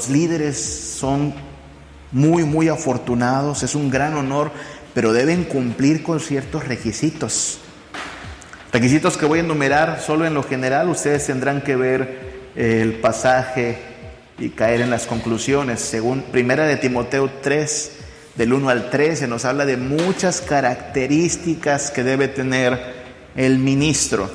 Los líderes son muy, muy afortunados, es un gran honor, pero deben cumplir con ciertos requisitos. Requisitos que voy a enumerar solo en lo general. Ustedes tendrán que ver el pasaje y caer en las conclusiones. Según 1 Timoteo 3, del 1 al 13, nos habla de muchas características que debe tener el ministro.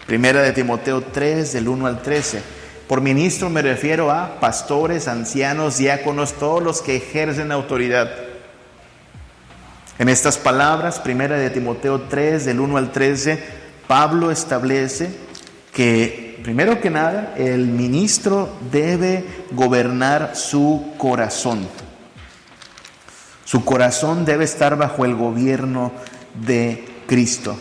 1 Timoteo 3, del 1 al 13. Por ministro me refiero a pastores, ancianos, diáconos, todos los que ejercen autoridad. En estas palabras, 1 Timoteo 3, del 1 al 13, Pablo establece que, primero que nada, el ministro debe gobernar su corazón. Su corazón debe estar bajo el gobierno de Cristo.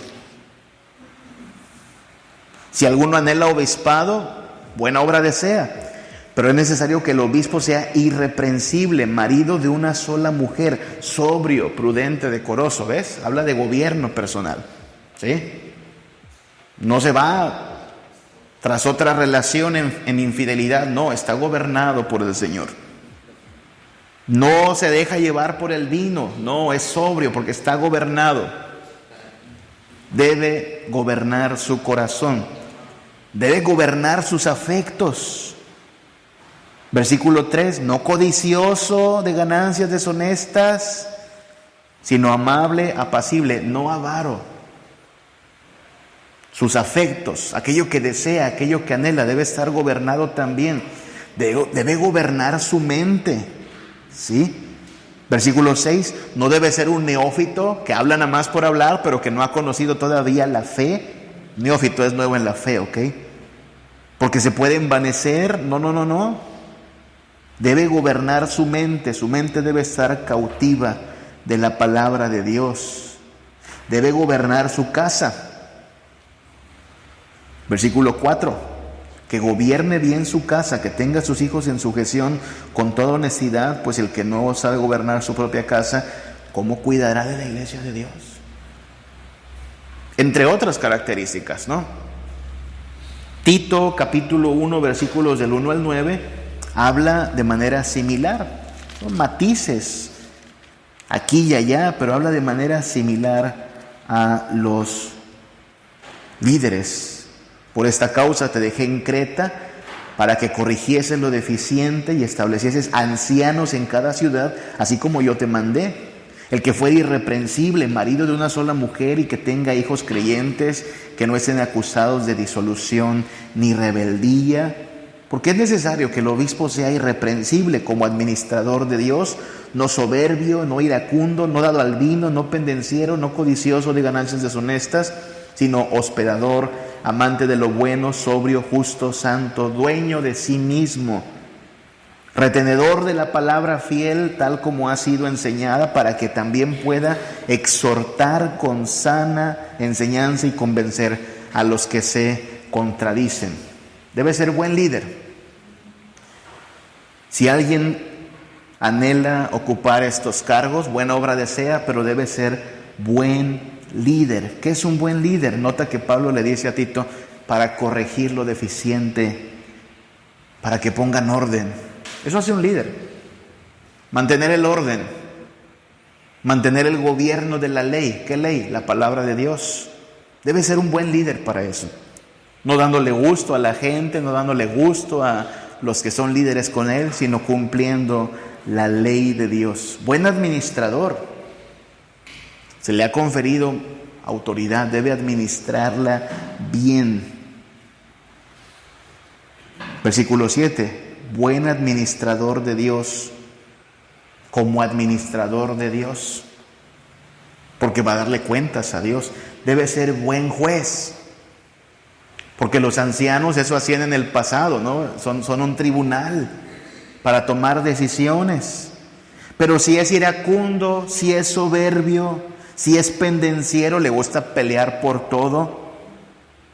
Si alguno anhela obispado, buena obra desea. Pero es necesario que el obispo sea irreprensible, marido de una sola mujer, sobrio, prudente, decoroso. ¿Ves? Habla de gobierno personal. ¿Sí? No se va tras otra relación en infidelidad. No, está gobernado por el Señor. No se deja llevar por el vino. No, es sobrio porque está gobernado. Debe gobernar su corazón. Debe gobernar sus afectos. Versículo 3, no codicioso de ganancias deshonestas, sino amable, apacible, no avaro. Sus afectos, aquello que desea, aquello que anhela, debe estar gobernado también. Debe gobernar su mente, ¿sí? Versículo 6, no debe ser un neófito que habla nada más por hablar, pero que no ha conocido todavía la fe. Neófito es nuevo en la fe, ¿ok? Porque se puede envanecer. No. Debe gobernar su mente debe estar cautiva de la palabra de Dios. Debe gobernar su casa. Versículo 4, que gobierne bien su casa, que tenga a sus hijos en sujeción con toda honestidad, pues el que no sabe gobernar su propia casa, ¿cómo cuidará de la iglesia de Dios? Entre otras características, ¿no? Tito capítulo 1, versículos del 1 al 9, habla de manera similar, son matices aquí y allá, pero habla de manera similar a los líderes. Por esta causa te dejé en Creta para que corrigieses lo deficiente y establecieses ancianos en cada ciudad, así como yo te mandé. El que fuera irreprensible, marido de una sola mujer y que tenga hijos creyentes, que no estén acusados de disolución ni rebeldía. Porque es necesario que el obispo sea irreprensible como administrador de Dios, no soberbio, no iracundo, no dado al vino, no pendenciero, no codicioso de ganancias deshonestas, sino hospedador, amante de lo bueno, sobrio, justo, santo, dueño de sí mismo, retenedor de la palabra fiel tal como ha sido enseñada, para que también pueda exhortar con sana enseñanza y convencer a los que se contradicen. Debe ser buen líder. Si alguien anhela ocupar estos cargos, buena obra desea, pero debe ser buen líder. ¿Qué es un buen líder? Nota que Pablo le dice a Tito, para corregir lo deficiente, para que pongan orden. Eso hace un líder. Mantener el orden, mantener el gobierno de la ley. ¿Qué ley? La palabra de Dios. Debe ser un buen líder para eso. No dándole gusto a la gente, no dándole gusto a los que son líderes con él, sino cumpliendo la ley de Dios. Buen administrador. Se le ha conferido autoridad, debe administrarla bien. Versículo 7. Buen administrador de Dios, como administrador de Dios, porque va a darle cuentas a Dios. Debe ser buen juez. Porque los ancianos eso hacían en el pasado, ¿no? Son un tribunal para tomar decisiones. Pero si es iracundo, si es soberbio, si es pendenciero, le gusta pelear por todo,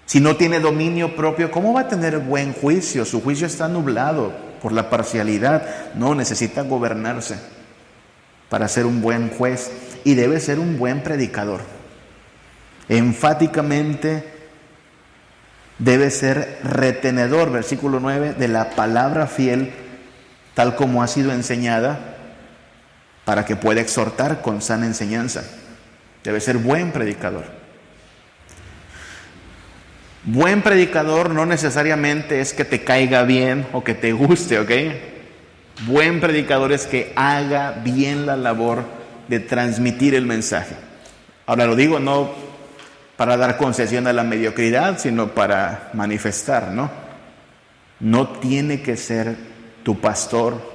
si no tiene dominio propio, ¿cómo va a tener buen juicio? Su juicio está nublado por la parcialidad. No, necesita gobernarse para ser un buen juez y debe ser un buen predicador. Enfáticamente debe ser retenedor, versículo 9, de la palabra fiel tal como ha sido enseñada, para que pueda exhortar con sana enseñanza. Debe ser buen predicador. Buen predicador no necesariamente es que te caiga bien o que te guste, ¿ok? Buen predicador es que haga bien la labor de transmitir el mensaje. Ahora lo digo no para dar concesión a la mediocridad, sino para manifestar, ¿no? No tiene que ser tu pastor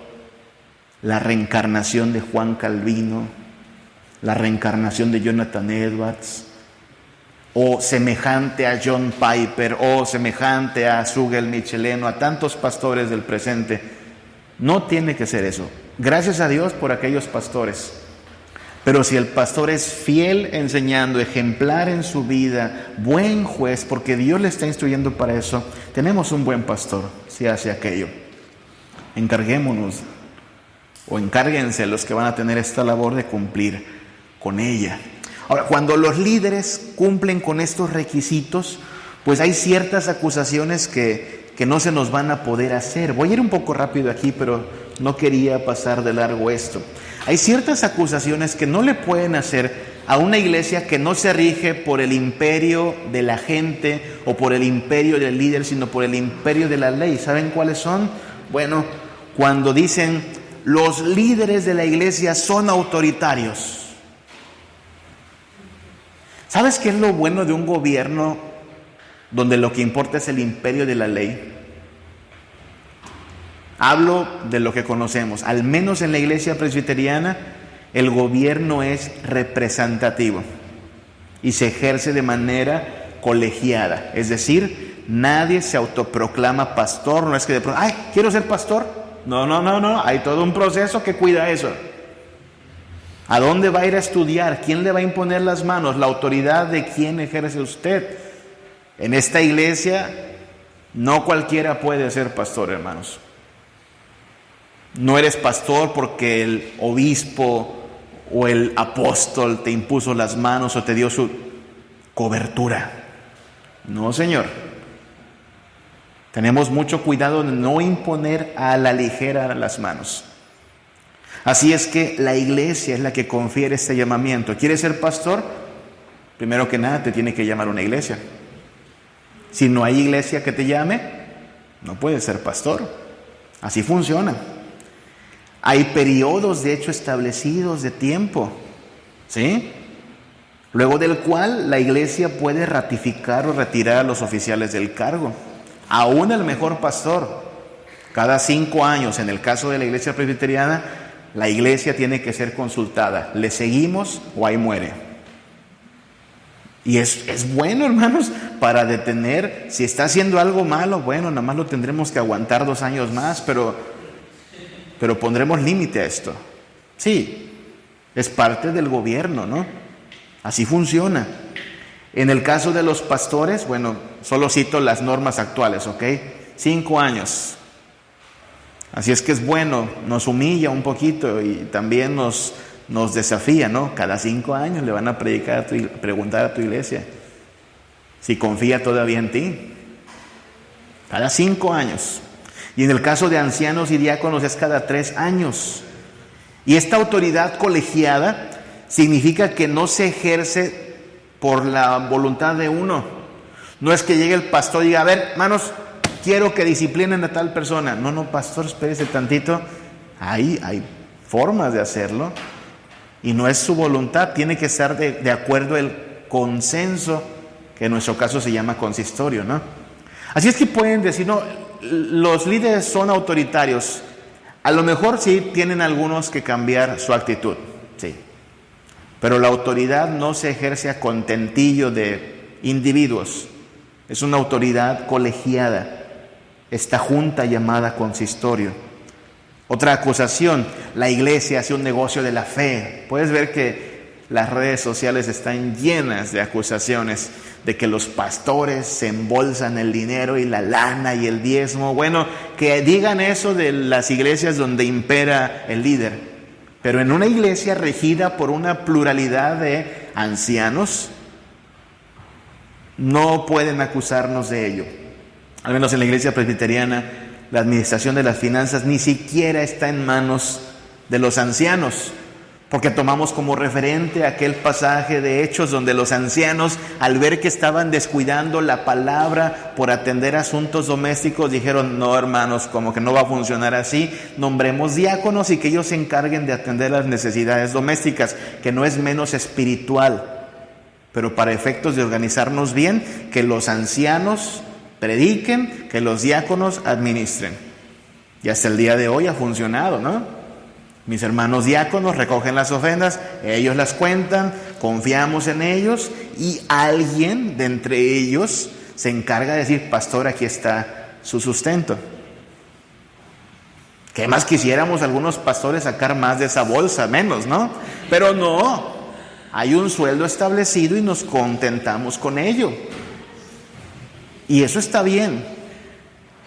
la reencarnación de Juan Calvino, la reencarnación de Jonathan Edwards, o semejante a John Piper, o semejante a Sugel Micheleno, a tantos pastores del presente. No tiene que ser eso. Gracias a Dios por aquellos pastores. Pero si el pastor es fiel enseñando, ejemplar en su vida, buen juez, porque Dios le está instruyendo para eso, tenemos un buen pastor si hace aquello. Encarguémonos, o encárguense los que van a tener esta labor de cumplir con ella. Ahora, cuando los líderes cumplen con estos requisitos, pues hay ciertas acusaciones que no se nos van a poder hacer. Voy a ir un poco rápido aquí, pero no quería pasar de largo esto. Hay ciertas acusaciones que no le pueden hacer a una iglesia que no se rige por el imperio de la gente o por el imperio del líder, sino por el imperio de la ley. ¿Saben cuáles son? Bueno, cuando dicen los líderes de la iglesia son autoritarios. ¿Sabes qué es lo bueno de un gobierno donde lo que importa es el imperio de la ley? Hablo de lo que conocemos. Al menos en la iglesia presbiteriana, el gobierno es representativo y se ejerce de manera colegiada. Es decir, nadie se autoproclama pastor. No es que de pronto, ¡ay, quiero ser pastor! No. Hay todo un proceso que cuida eso. ¿A dónde va a ir a estudiar? ¿Quién le va a imponer las manos? La autoridad de quién ejerce usted. En esta iglesia, no cualquiera puede ser pastor, hermanos. No eres pastor porque el obispo o el apóstol te impuso las manos o te dio su cobertura. No, Señor. Tenemos mucho cuidado de no imponer a la ligera las manos. Así es que la iglesia es la que confiere este llamamiento. ¿Quieres ser pastor? Primero que nada te tiene que llamar una iglesia. Si no hay iglesia que te llame, no puedes ser pastor. Así funciona. Hay periodos de hecho establecidos de tiempo, ¿sí? Luego del cual la iglesia puede ratificar o retirar a los oficiales del cargo. Aún el mejor pastor, cada 5 años, en el caso de la iglesia presbiteriana, la iglesia tiene que ser consultada. ¿Le seguimos o ahí muere? Y es bueno, hermanos, para detener. Si está haciendo algo malo, bueno, nada más lo tendremos que aguantar 2 años más, pero pondremos límite a esto. Sí, es parte del gobierno, ¿no? Así funciona. En el caso de los pastores, bueno, solo cito las normas actuales, ¿ok? 5 años. Así es que es bueno, nos humilla un poquito y también nos desafía, ¿no? Cada 5 años le van a preguntar a tu iglesia si confía todavía en ti. Cada 5 años. Y en el caso de ancianos y diáconos es cada 3 años. Y esta autoridad colegiada significa que no se ejerce por la voluntad de uno. No es que llegue el pastor y diga, a ver, hermanos, quiero que disciplinen a tal persona. No, pastor, espérese tantito. Hay formas de hacerlo. Y no es su voluntad, tiene que estar de acuerdo el consenso, que en nuestro caso se llama consistorio, ¿no? Así es que pueden decir, no, los líderes son autoritarios. A lo mejor sí tienen algunos que cambiar su actitud, sí. Pero la autoridad no se ejerce a contentillo de individuos. Es una autoridad colegiada. Esta junta llamada consistorio. Otra acusación, la iglesia hace un negocio de la fe. Puedes ver que las redes sociales están llenas de acusaciones de que los pastores se embolsan el dinero y la lana y el diezmo. Bueno, que digan eso de las iglesias donde impera el líder. Pero en una iglesia regida por una pluralidad de ancianos, no pueden acusarnos de ello. Al menos en la iglesia presbiteriana, la administración de las finanzas ni siquiera está en manos de los ancianos, porque tomamos como referente aquel pasaje de Hechos donde los ancianos, al ver que estaban descuidando la palabra por atender asuntos domésticos, dijeron: no, hermanos, como que no va a funcionar así, nombremos diáconos y que ellos se encarguen de atender las necesidades domésticas, que no es menos espiritual, pero para efectos de organizarnos bien, que los ancianos prediquen, que los diáconos administren. Y hasta el día de hoy ha funcionado, ¿no? Mis hermanos diáconos recogen las ofrendas, ellos las cuentan, confiamos en ellos y alguien de entre ellos se encarga de decir: pastor, aquí está su sustento. ¿Qué más quisiéramos algunos pastores sacar más de esa bolsa? Menos, ¿no? Pero no, hay un sueldo establecido y nos contentamos con ello. Y eso está bien,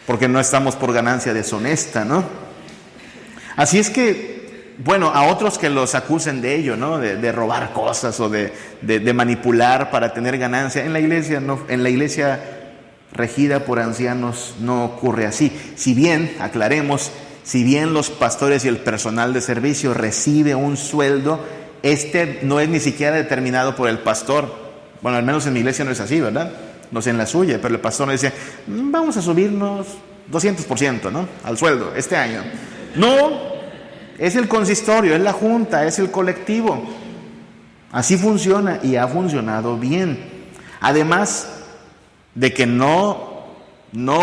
porque no estamos por ganancia deshonesta, ¿no? Así es que, bueno, a otros que los acusen de ello, ¿no? De robar cosas o de manipular para tener ganancia. En la iglesia no, en la iglesia regida por ancianos no ocurre así. Si bien, aclaremos, si bien los pastores y el personal de servicio recibe un sueldo, este no es ni siquiera determinado por el pastor. Bueno, al menos en mi iglesia no es así, ¿verdad? No sé en la suya, pero el pastor nos dice: vamos a subirnos 200%, ¿no? Al sueldo este año. No, es el consistorio, es la junta, es el colectivo. Así funciona y ha funcionado bien. Además de que no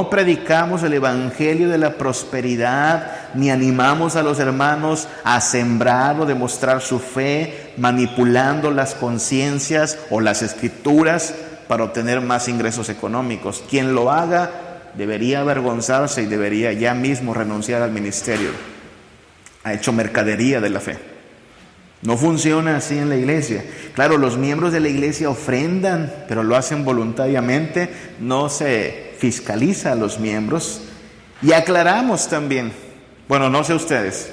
predicamos el evangelio de la prosperidad, ni animamos a los hermanos a sembrar o demostrar su fe, manipulando las conciencias o las escrituras para obtener más ingresos económicos. Quien lo haga debería avergonzarse y debería ya mismo renunciar al ministerio. Ha hecho mercadería de la fe. No funciona así en la iglesia. Claro, los miembros de la iglesia ofrendan, pero lo hacen voluntariamente, no se fiscaliza a los miembros. Y aclaramos también, bueno, no sé ustedes,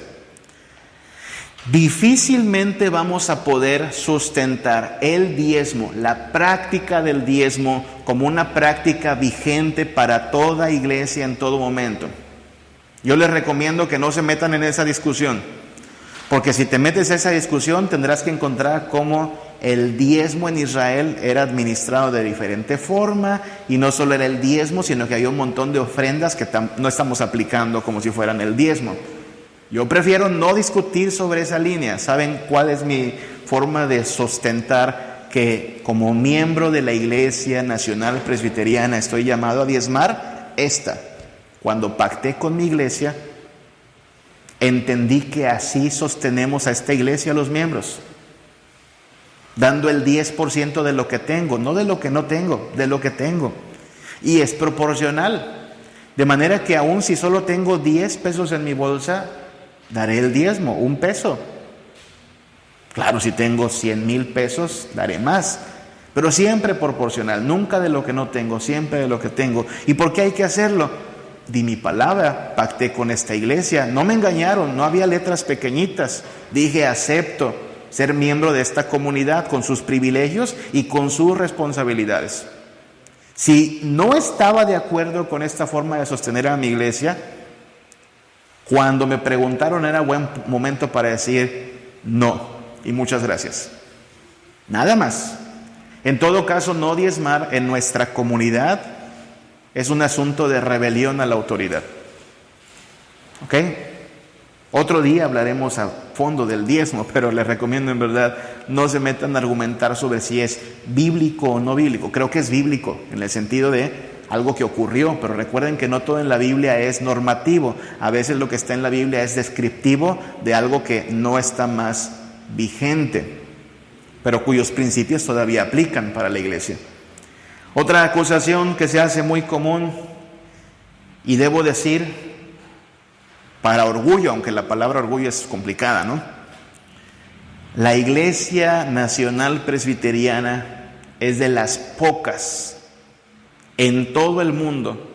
difícilmente vamos a poder sustentar el diezmo, la práctica del diezmo, como una práctica vigente para toda iglesia en todo momento. Yo les recomiendo que no se metan en esa discusión, porque si te metes en esa discusión tendrás que encontrar cómo el diezmo en Israel era administrado de diferente forma, y no solo era el diezmo, sino que había un montón de ofrendas que no estamos aplicando como si fueran el diezmo. Yo prefiero no discutir sobre esa línea. ¿Saben cuál es mi forma de sustentar que como miembro de la Iglesia Nacional Presbiteriana estoy llamado a diezmar? Cuando pacté con mi iglesia, entendí que así sostenemos a esta iglesia, a los miembros, dando el 10% de lo que tengo, no de lo que no tengo, de lo que tengo. Y es proporcional, de manera que aun si solo tengo 10 pesos en mi bolsa, daré el diezmo, 1 peso. Claro, si tengo 100,000 pesos, daré más, pero siempre proporcional, nunca de lo que no tengo, siempre de lo que tengo. ¿Y por qué hay que hacerlo? Di mi palabra, pacté con esta iglesia, no me engañaron, no había letras pequeñitas. Dije: acepto ser miembro de esta comunidad con sus privilegios y con sus responsabilidades. Si no estaba de acuerdo con esta forma de sostener a mi iglesia, cuando me preguntaron era buen momento para decir no y muchas gracias. Nada más. En todo caso, no diezmar en nuestra comunidad es un asunto de rebelión a la autoridad. ¿Ok? Otro día hablaremos a fondo del diezmo, pero les recomiendo en verdad no se metan a argumentar sobre si es bíblico o no bíblico. Creo que es bíblico en el sentido de algo que ocurrió, pero recuerden que no todo en la Biblia es normativo. A veces lo que está en la Biblia es descriptivo de algo que no está más vigente, pero cuyos principios todavía aplican para la iglesia. Otra acusación que se hace muy común, y debo decir para orgullo, aunque la palabra orgullo es complicada, ¿no? La Iglesia Nacional Presbiteriana es de las pocas en todo el mundo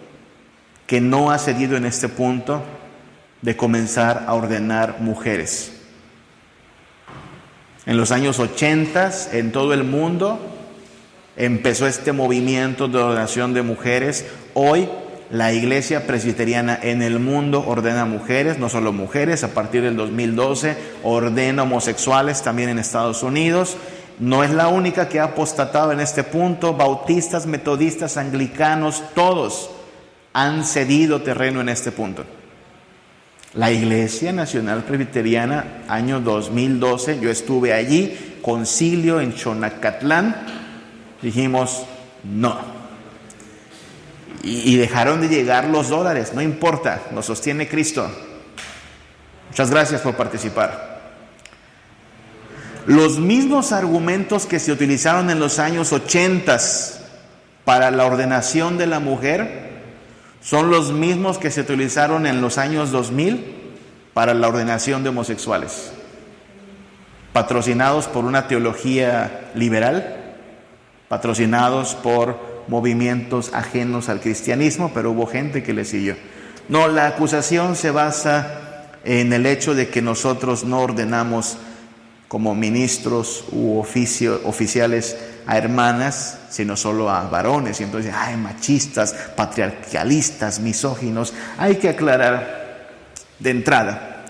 que no ha cedido en este punto de comenzar a ordenar mujeres. En los años 80, en todo el mundo, empezó este movimiento de ordenación de mujeres. Hoy, la Iglesia Presbiteriana en el mundo ordena mujeres, no solo mujeres, a partir del 2012 ordena homosexuales también en Estados Unidos. No es la única que ha apostatado en este punto. Bautistas, metodistas, anglicanos, todos han cedido terreno en este punto. La Iglesia Nacional Presbiteriana, año 2012, yo estuve allí, concilio en Xonacatlán, dijimos no. Y dejaron de llegar los dólares, no importa, nos sostiene Cristo. Muchas gracias por participar. Los mismos argumentos que se utilizaron en los años 80 para la ordenación de la mujer son los mismos que se utilizaron en los años 2000 para la ordenación de homosexuales, patrocinados por una teología liberal, patrocinados por movimientos ajenos al cristianismo, pero hubo gente que le siguió. No, la acusación se basa en el hecho de que nosotros no ordenamos como ministros u oficiales a hermanas, sino solo a varones. Y entonces, machistas, patriarcalistas, misóginos. Hay que aclarar de entrada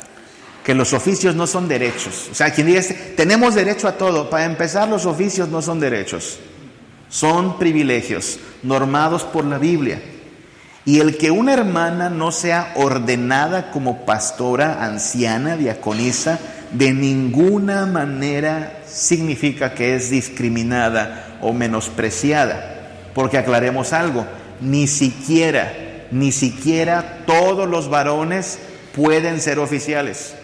que los oficios no son derechos. O sea, quien dice, tenemos derecho a todo. Para empezar, los oficios no son derechos. Son privilegios normados por la Biblia. Y el que una hermana no sea ordenada como pastora, anciana, diaconisa, de ninguna manera significa que es discriminada o menospreciada. Porque aclaremos algo, ni siquiera todos los varones pueden ser oficiales.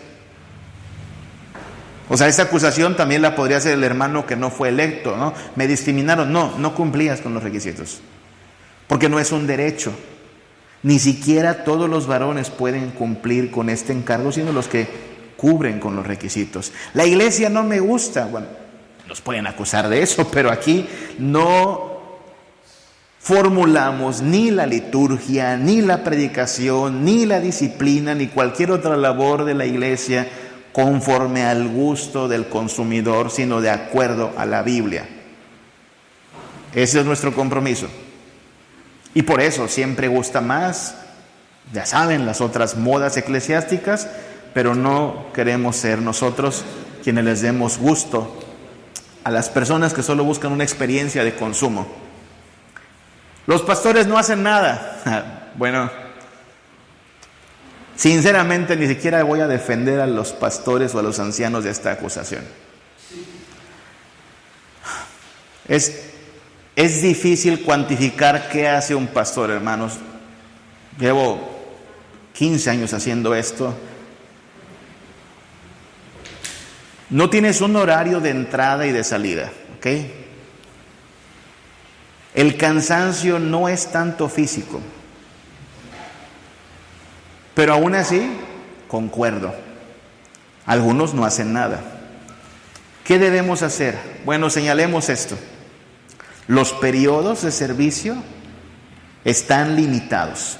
O sea, esa acusación también la podría hacer el hermano que no fue electo, ¿no? Me discriminaron. No cumplías con los requisitos. Porque no es un derecho. Ni siquiera todos los varones pueden cumplir con este encargo, sino los que cubren con los requisitos. La iglesia no me gusta. Bueno, nos pueden acusar de eso, pero aquí no formulamos ni la liturgia, ni la predicación, ni la disciplina, ni cualquier otra labor de la iglesia conforme al gusto del consumidor, sino de acuerdo a la Biblia. Ese es nuestro compromiso. Y por eso siempre gusta más, ya saben, las otras modas eclesiásticas, pero no queremos ser nosotros quienes les demos gusto a las personas que solo buscan una experiencia de consumo. Los pastores no hacen nada. Bueno, sinceramente ni siquiera voy a defender a los pastores o a los ancianos de esta acusación. Es difícil cuantificar qué hace un pastor, hermanos. Llevo 15 años haciendo esto. No tienes un horario de entrada y de salida, ¿ok? El cansancio no es tanto físico. Pero aún así, concuerdo. Algunos no hacen nada. ¿Qué debemos hacer? Bueno, señalemos esto. Los periodos de servicio están limitados.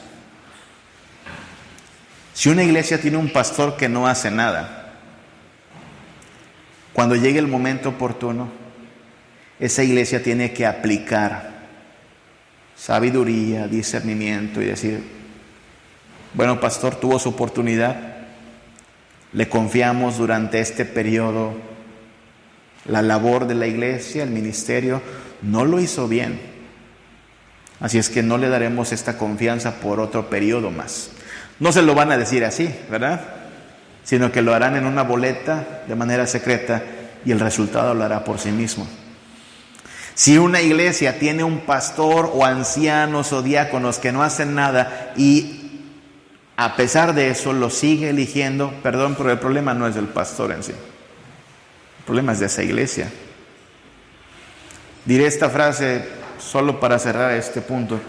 Si una iglesia tiene un pastor que no hace nada, cuando llegue el momento oportuno, esa iglesia tiene que aplicar sabiduría, discernimiento y decir, bueno, pastor, tuvo su oportunidad, le confiamos durante este periodo la labor de la iglesia, el ministerio, no lo hizo bien. Así es que no le daremos esta confianza por otro periodo más. No se lo van a decir así, ¿verdad? Sino que lo harán en una boleta de manera secreta y el resultado hablará por sí mismo. Si una iglesia tiene un pastor o ancianos o diáconos que no hacen nada y a pesar de eso lo sigue eligiendo, perdón, pero el problema no es del pastor en sí. El problema es de esa iglesia. Diré esta frase solo para cerrar este punto.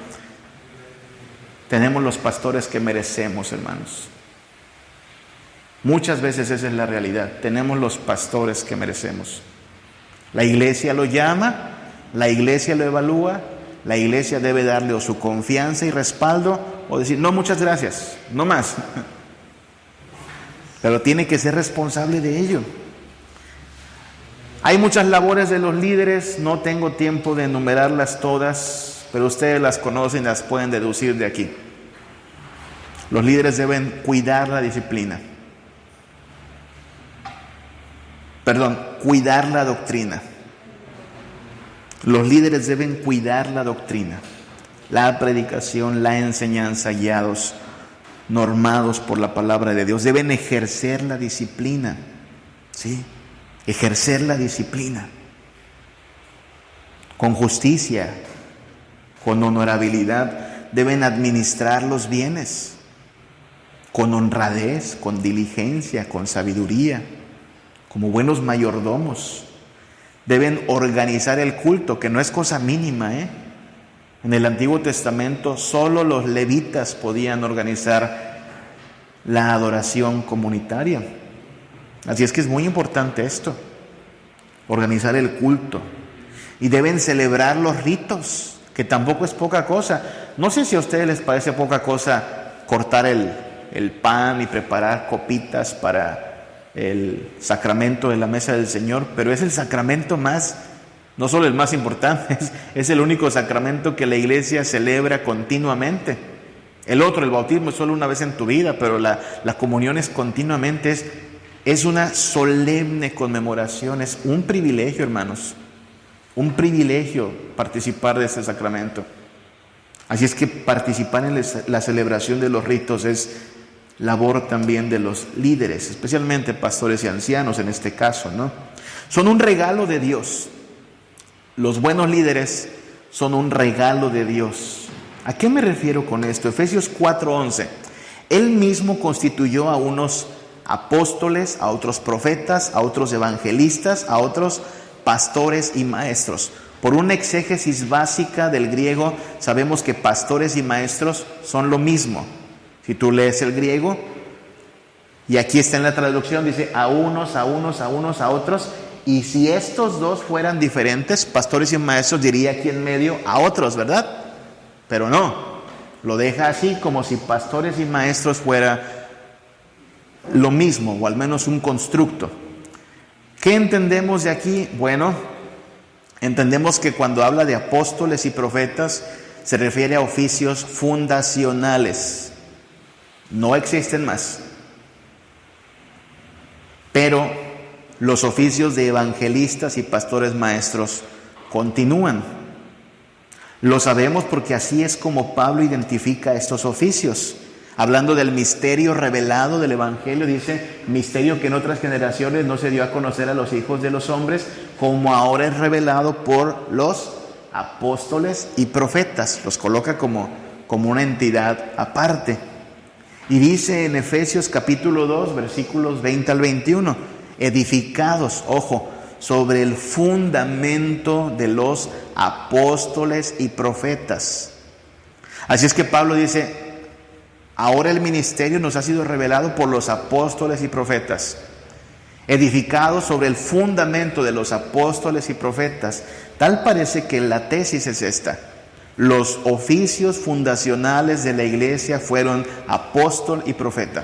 Tenemos los pastores que merecemos, hermanos. Muchas veces esa es la realidad. Tenemos los pastores que merecemos. La iglesia lo llama, la iglesia lo evalúa, la iglesia debe darle o su confianza y respaldo o decir, no, muchas gracias, no más. Pero tiene que ser responsable de ello. Hay muchas labores de los líderes, no tengo tiempo de enumerarlas todas, pero ustedes las conocen y las pueden deducir de aquí. Los líderes deben cuidar la disciplina. Cuidar la doctrina. Los líderes deben cuidar la doctrina, la predicación, la enseñanza, guiados, normados por la palabra de Dios. Deben ejercer la disciplina, ¿sí? Ejercer la disciplina con justicia, con honorabilidad. Deben administrar los bienes con honradez, con diligencia, con sabiduría, como buenos mayordomos. Deben organizar el culto, que no es cosa mínima, En el Antiguo Testamento solo los levitas podían organizar la adoración comunitaria. Así es que es muy importante esto, organizar el culto. Y deben celebrar los ritos, que tampoco es poca cosa. No sé si a ustedes les parece poca cosa cortar el pan y preparar copitas para el sacramento de la mesa del Señor, pero es el sacramento no solo el más importante, es el único sacramento que la iglesia celebra continuamente. El otro, el bautismo, es solo una vez en tu vida, pero la comunión es continuamente, es una solemne conmemoración, es un privilegio, hermanos, un privilegio participar de este sacramento. Así es que participar en la celebración de los ritos es labor también de los líderes, especialmente pastores y ancianos en este caso, ¿no? Son un regalo de Dios. Los buenos líderes son un regalo de Dios. ¿A qué me refiero con esto? Efesios 4:11. Él mismo constituyó a unos apóstoles, a otros profetas, a otros evangelistas, a otros pastores y maestros. Por una exégesis básica del griego, sabemos que pastores y maestros son lo mismo. Si tú lees el griego, y aquí está en la traducción, dice a unos, a otros. Y si estos dos fueran diferentes, pastores y maestros, diría aquí en medio a otros, ¿verdad? Pero no, lo deja así como si pastores y maestros fuera lo mismo, o al menos un constructo. ¿Qué entendemos de aquí? Bueno, entendemos que cuando habla de apóstoles y profetas, se refiere a oficios fundacionales. No existen más. Pero los oficios de evangelistas y pastores maestros continúan. Lo sabemos porque así es como Pablo identifica estos oficios. Hablando del misterio revelado del Evangelio, dice, misterio que en otras generaciones no se dio a conocer a los hijos de los hombres, como ahora es revelado por los apóstoles y profetas. Los coloca como una entidad aparte. Y dice en Efesios capítulo 2, versículos 20 al 21, edificados, ojo, sobre el fundamento de los apóstoles y profetas. Así es que Pablo dice, ahora el ministerio nos ha sido revelado por los apóstoles y profetas, edificados sobre el fundamento de los apóstoles y profetas. Tal parece que la tesis es esta. Los oficios fundacionales de la iglesia fueron apóstol y profeta.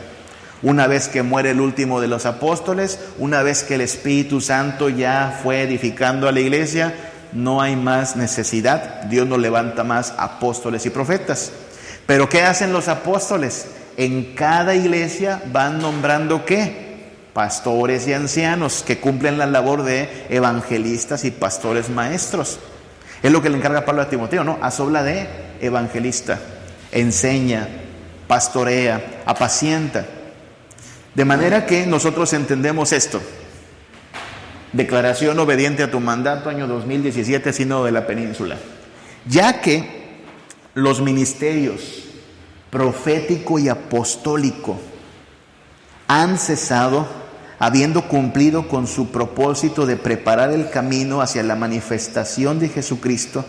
Una vez que muere el último de los apóstoles, una vez que el Espíritu Santo ya fue edificando a la iglesia, no hay más necesidad. Dios no levanta más apóstoles y profetas. Pero ¿qué hacen los apóstoles? En cada iglesia van nombrando ¿qué? Pastores y ancianos que cumplen la labor de evangelistas y pastores maestros. Es lo que le encarga Pablo a Timoteo, ¿no? Haz obra de evangelista, enseña, pastorea, apacienta. De manera que nosotros entendemos esto. Declaración obediente a tu mandato, año 2017, Sínodo de la Península. Ya que los ministerios profético y apostólico han cesado, habiendo cumplido con su propósito de preparar el camino hacia la manifestación de Jesucristo,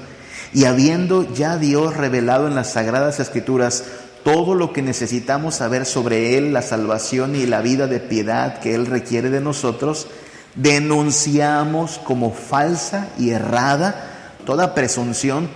y habiendo ya Dios revelado en las Sagradas Escrituras todo lo que necesitamos saber sobre Él, la salvación y la vida de piedad que Él requiere de nosotros, denunciamos como falsa y errada toda presunción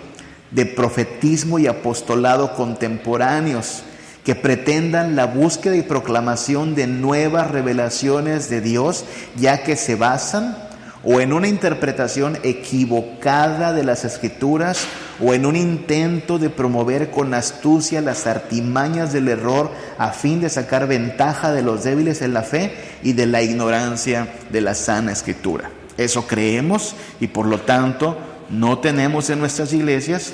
de profetismo y apostolado contemporáneos que pretendan la búsqueda y proclamación de nuevas revelaciones de Dios, ya que se basan o en una interpretación equivocada de las Escrituras o en un intento de promover con astucia las artimañas del error a fin de sacar ventaja de los débiles en la fe y de la ignorancia de la sana escritura. Eso creemos y por lo tanto no tenemos en nuestras iglesias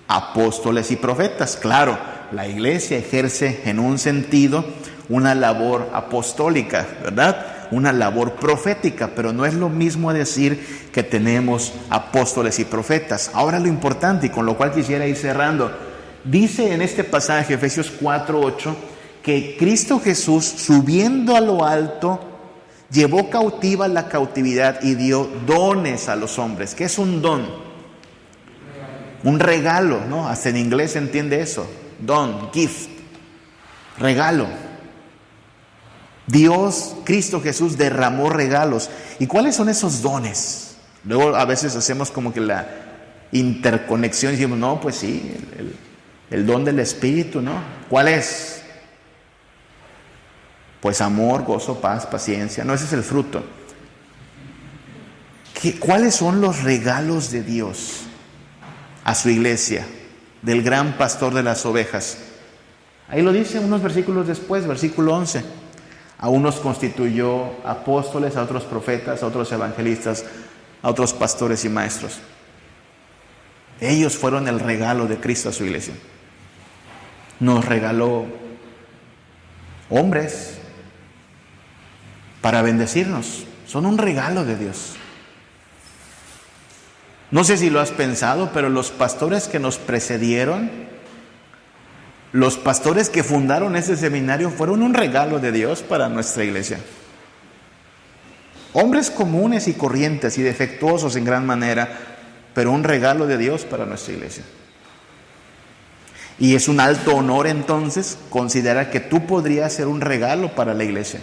apóstoles y profetas. Claro, la iglesia ejerce en un sentido una labor apostólica, ¿verdad? Una labor profética, pero no es lo mismo decir que tenemos apóstoles y profetas. Ahora lo importante, y con lo cual quisiera ir cerrando, dice en este pasaje, Efesios 4:8, que Cristo Jesús, subiendo a lo alto, llevó cautiva la cautividad y dio dones a los hombres. ¿Qué es un don? Un regalo, ¿no? Hasta en inglés se entiende eso. Don, gift, regalo. Dios, Cristo Jesús, derramó regalos. ¿Y cuáles son esos dones? Luego a veces hacemos como que la interconexión y decimos, no, pues sí, el don del Espíritu, ¿no? ¿Cuál es? Pues amor, gozo, paz, paciencia. No, ese es el fruto. ¿Cuáles son los regalos de Dios a su iglesia, del gran pastor de las ovejas? Ahí lo dice unos versículos después, versículo 11. A unos constituyó apóstoles, a otros profetas, a otros evangelistas, a otros pastores y maestros. Ellos fueron el regalo de Cristo a su iglesia. Nos regaló hombres para bendecirnos. Son un regalo de Dios. No sé si lo has pensado, pero los pastores que nos precedieron, los pastores que fundaron ese seminario, fueron un regalo de Dios para nuestra iglesia. Hombres comunes y corrientes y defectuosos en gran manera, pero un regalo de Dios para nuestra iglesia. Y es un alto honor entonces considerar que tú podrías ser un regalo para la iglesia,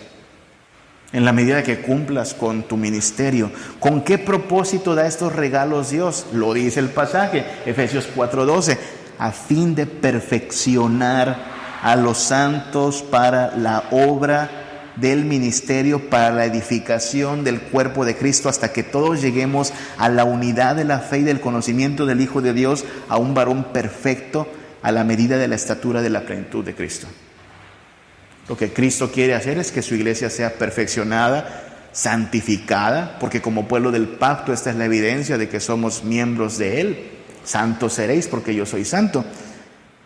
en la medida que cumplas con tu ministerio. ¿Con qué propósito da estos regalos Dios? Lo dice el pasaje, Efesios 4:12, a fin de perfeccionar a los santos para la obra del ministerio, para la edificación del cuerpo de Cristo, hasta que todos lleguemos a la unidad de la fe y del conocimiento del Hijo de Dios, a un varón perfecto, a la medida de la estatura de la plenitud de Cristo. Lo que Cristo quiere hacer es que su iglesia sea perfeccionada, santificada, porque como pueblo del pacto esta es la evidencia de que somos miembros de Él. Santos seréis porque yo soy santo.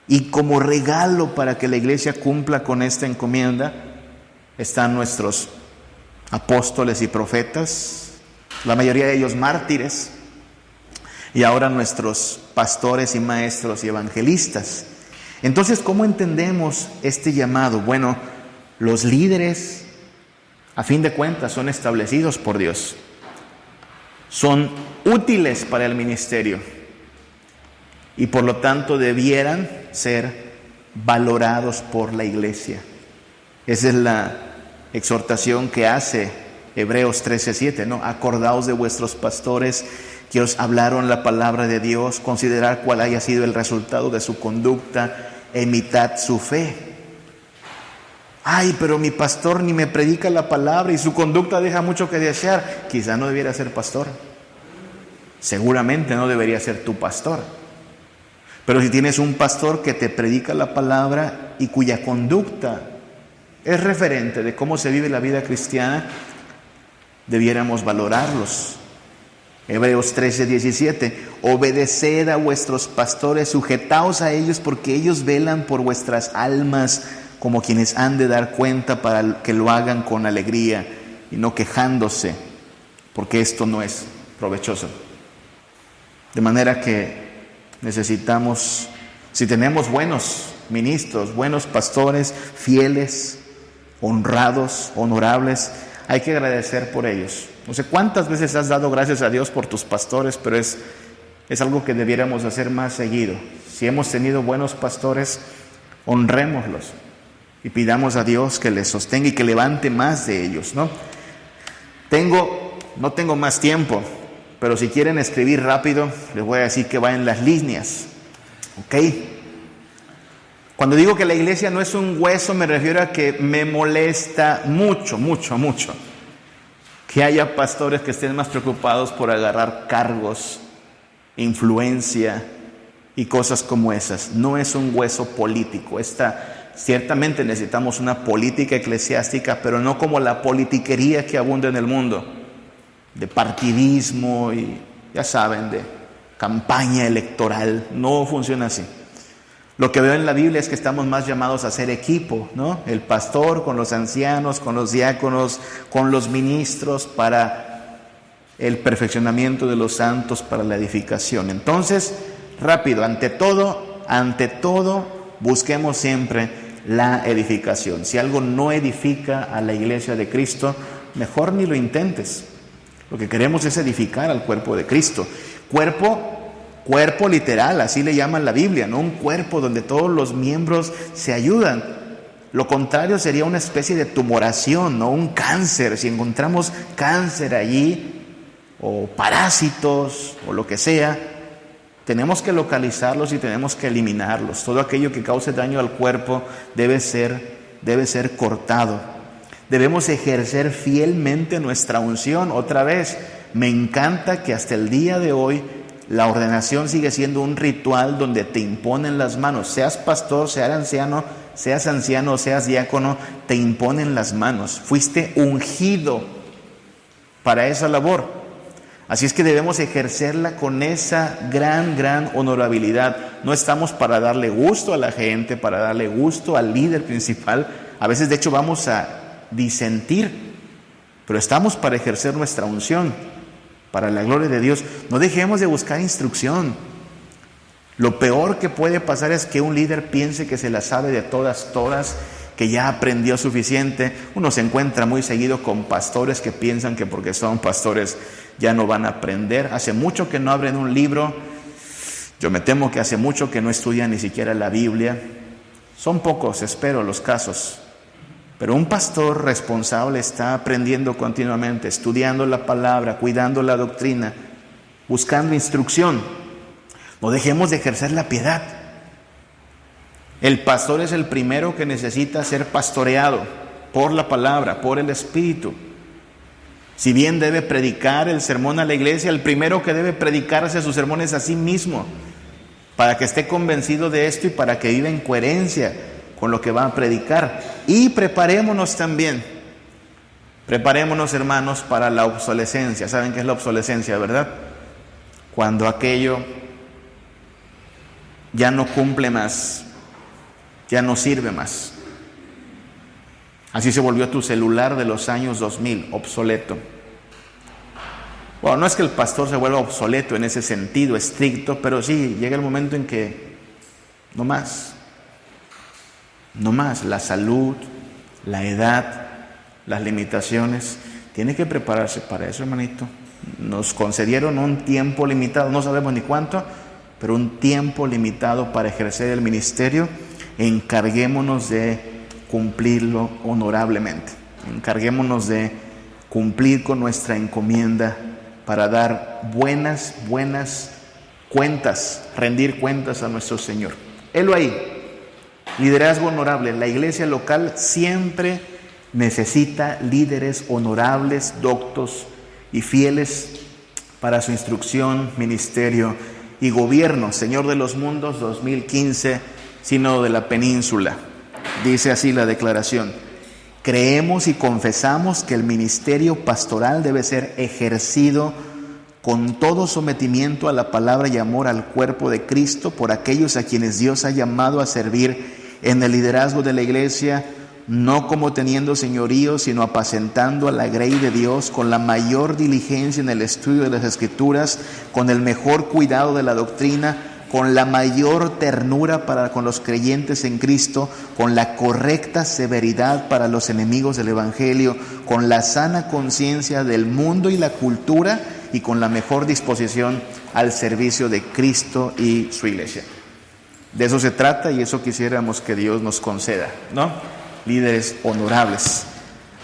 Y como regalo para que la iglesia cumpla con esta encomienda están nuestros apóstoles y profetas, la mayoría de ellos mártires, y ahora nuestros pastores y maestros y evangelistas. Entonces, ¿cómo entendemos este llamado? Bueno, los líderes, a fin de cuentas, son establecidos por Dios. Son útiles para el ministerio y por lo tanto debieran ser valorados por la iglesia. Esa es la exhortación que hace Hebreos 13:7, ¿no? Acordaos de vuestros pastores que os hablaron la palabra de Dios, considerad cuál haya sido el resultado de su conducta, imitad su fe. Ay, pero mi pastor ni me predica la palabra y su conducta deja mucho que desear. Quizá no debiera ser pastor. Seguramente no debería ser tu pastor. Pero si tienes un pastor que te predica la palabra y cuya conducta es referente de cómo se vive la vida cristiana, debiéramos valorarlos. Hebreos 13:17, obedeced a vuestros pastores, sujetaos a ellos porque ellos velan por vuestras almas como quienes han de dar cuenta para que lo hagan con alegría y no quejándose, porque esto no es provechoso. De manera que necesitamos, si tenemos buenos ministros, buenos pastores, fieles, honrados, honorables, hay que agradecer por ellos. No sé cuántas veces has dado gracias a Dios por tus pastores, pero es algo que debiéramos hacer más seguido. Si hemos tenido buenos pastores, honrémoslos y pidamos a Dios que les sostenga y que levante más de ellos, ¿no? No tengo más tiempo, pero si quieren escribir rápido, les voy a decir que va en las líneas, ¿ok? Cuando digo que la iglesia no es un hueso, me refiero a que me molesta mucho que haya pastores que estén más preocupados por agarrar cargos, influencia, y cosas como esas. No es un hueso político. Ciertamente necesitamos una política eclesiástica, pero no como la politiquería que abunda en el mundo, de partidismo y, ya saben, de campaña electoral. No funciona así. Lo que veo en la Biblia es que estamos más llamados a ser equipo, ¿no? El pastor con los ancianos, con los diáconos, con los ministros para el perfeccionamiento de los santos, para la edificación. Entonces, rápido, ante todo, busquemos siempre la edificación. Si algo no edifica a la iglesia de Cristo, mejor ni lo intentes. Lo que queremos es edificar al cuerpo de Cristo. Cuerpo literal, así le llaman la Biblia, ¿no? Un cuerpo donde todos los miembros se ayudan. Lo contrario sería una especie de tumoración, ¿no? Un cáncer. Si encontramos cáncer allí, o parásitos, o lo que sea, tenemos que localizarlos y tenemos que eliminarlos. Todo aquello que cause daño al cuerpo debe ser cortado. Debemos ejercer fielmente nuestra unción. Otra vez, me encanta que hasta el día de hoy la ordenación sigue siendo un ritual donde te imponen las manos. Seas pastor, seas anciano, seas diácono, te imponen las manos. Fuiste ungido para esa labor. Así es que debemos ejercerla con esa gran honorabilidad. No estamos para darle gusto a la gente, para darle gusto al líder principal. A veces, de hecho, vamos a disentir, pero estamos para ejercer nuestra unción, para la gloria de Dios. No dejemos de buscar instrucción. Lo peor que puede pasar es que un líder piense que se la sabe de todas, que ya aprendió suficiente. Uno se encuentra muy seguido con pastores que piensan que porque son pastores ya no van a aprender. Hace mucho que no abren un libro. Yo me temo que hace mucho que no estudian ni siquiera la Biblia. Son pocos, espero, los casos. Pero un pastor responsable está aprendiendo continuamente, estudiando la palabra, cuidando la doctrina, buscando instrucción. No dejemos de ejercer la piedad. El pastor es el primero que necesita ser pastoreado por la palabra, por el Espíritu. Si bien debe predicar el sermón a la iglesia, el primero que debe predicarse sus sermones a sí mismo, para que esté convencido de esto y para que viva en coherencia con lo que va a predicar. Y preparémonos también. Preparémonos, hermanos, para la obsolescencia. ¿Saben qué es la obsolescencia, verdad? Cuando aquello ya no cumple más, ya no sirve más. Así se volvió tu celular de los años 2000, obsoleto. Bueno, no es que el pastor se vuelva obsoleto en ese sentido estricto, pero sí, llega el momento en que no más. No más, la salud, la edad, las limitaciones. Tiene que prepararse para eso, hermanito. Nos concedieron un tiempo limitado, no sabemos ni cuánto, pero un tiempo limitado para ejercer el ministerio. Encarguémonos de cumplirlo honorablemente. Encarguémonos de cumplir con nuestra encomienda para dar buenas cuentas, rendir cuentas a nuestro Señor. Helo ahí. Liderazgo honorable. La iglesia local siempre necesita líderes honorables, doctos y fieles para su instrucción, ministerio y gobierno. Señor de los mundos 2015, Sínodo de la Península. Dice así la declaración: creemos y confesamos que el ministerio pastoral debe ser ejercido con todo sometimiento a la palabra y amor al cuerpo de Cristo por aquellos a quienes Dios ha llamado a servir en el liderazgo de la iglesia, no como teniendo señorío, sino apacentando a la grey de Dios con la mayor diligencia en el estudio de las Escrituras, con el mejor cuidado de la doctrina, con la mayor ternura para con los creyentes en Cristo, con la correcta severidad para los enemigos del Evangelio, con la sana conciencia del mundo y la cultura y con la mejor disposición al servicio de Cristo y su iglesia. De eso se trata y eso quisiéramos que Dios nos conceda, ¿no? Líderes honorables.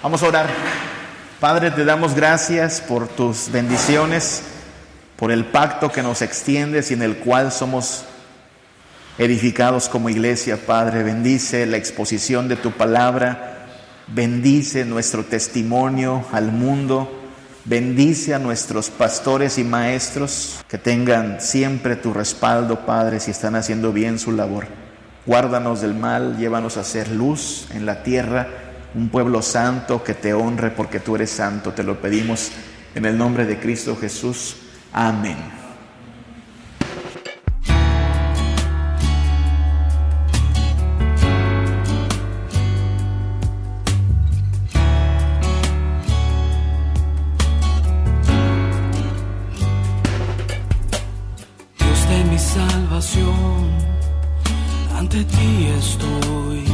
Vamos a orar. Padre, te damos gracias por tus bendiciones, por el pacto que nos extiendes y en el cual somos edificados como iglesia. Padre, bendice la exposición de tu palabra, bendice nuestro testimonio al mundo, Bendice a nuestros pastores y maestros, que tengan siempre tu respaldo, Padre, si están haciendo bien su labor. Guárdanos del mal, llévanos a ser luz en la tierra, un pueblo santo que te honre porque tú eres santo. Te lo pedimos en el nombre de Cristo Jesús. Amén. Mi salvación, ante ti estoy.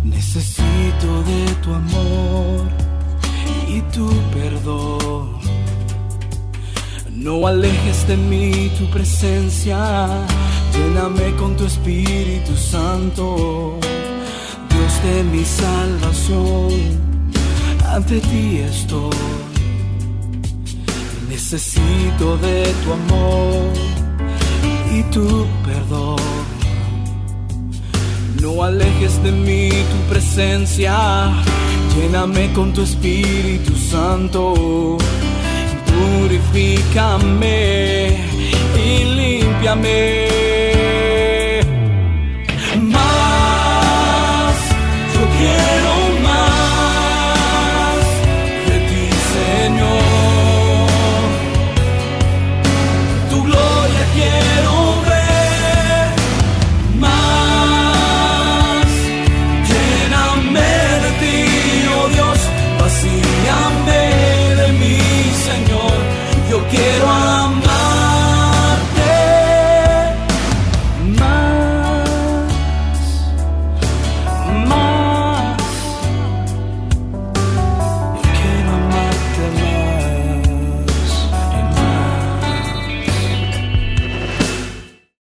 Necesito de tu amor y tu perdón. No alejes de mí tu presencia, lléname con tu Espíritu Santo. Dios de mi salvación, ante ti estoy. Necesito de tu amor y tu perdón. No alejes de mí tu presencia, lléname con tu Espíritu Santo. Purifícame y límpiame.